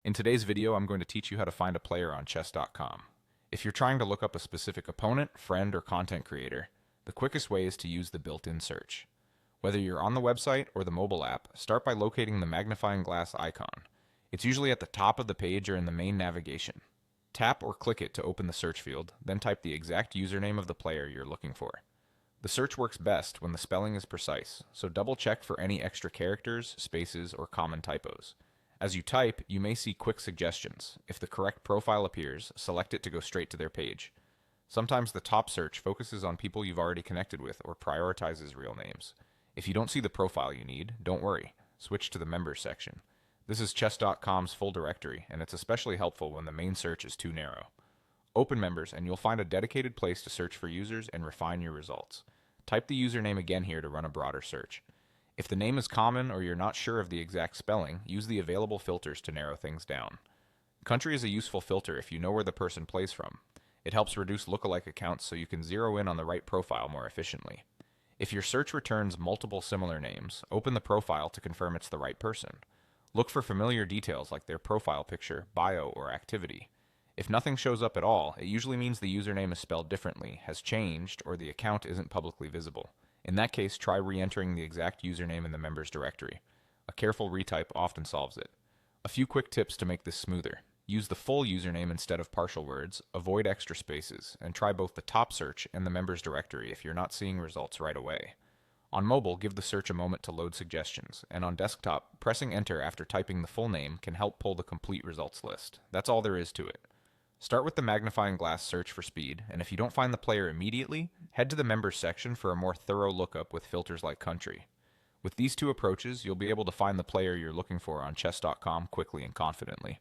In today's video, I'm going to teach you how to find a player on chess.com. If you're trying to look up a specific opponent, friend, or content creator, the quickest way is to use the built-in search. Whether you're on the website or the mobile app, start by locating the magnifying glass icon. It's usually at the top of the page or in the main navigation. Tap or click it to open the search field, then type the exact username of the player you're looking for. The search works best when the spelling is precise, so double check for any extra characters, spaces, or common typos. As you type, you may see quick suggestions. If the correct profile appears, select it to go straight to their page. Sometimes the top search focuses on people you've already connected with or prioritizes real names. If you don't see the profile you need, don't worry. Switch to the members section. This is chess.com's full directory, and it's especially helpful when the main search is too narrow. Open members, and you'll find a dedicated place to search for users and refine your results. Type the username again here to run a broader search. If the name is common or you're not sure of the exact spelling, use the available filters to narrow things down. Country is a useful filter if you know where the person plays from. It helps reduce lookalike accounts so you can zero in on the right profile more efficiently. If your search returns multiple similar names, open the profile to confirm it's the right person. Look for familiar details like their profile picture, bio, or activity. If nothing shows up at all, it usually means the username is spelled differently, has changed, or the account isn't publicly visible. In that case, try re-entering the exact username in the members directory. A careful retype often solves it. A few quick tips to make this smoother. Use the full username instead of partial words, avoid extra spaces, and try both the top search and the members directory if you're not seeing results right away. On mobile, give the search a moment to load suggestions, and on desktop, pressing enter after typing the full name can help pull the complete results list. That's all there is to it. Start with the magnifying glass search for speed, and if you don't find the player immediately, head to the members section for a more thorough lookup with filters like country. With these two approaches, you'll be able to find the player you're looking for on chess.com quickly and confidently.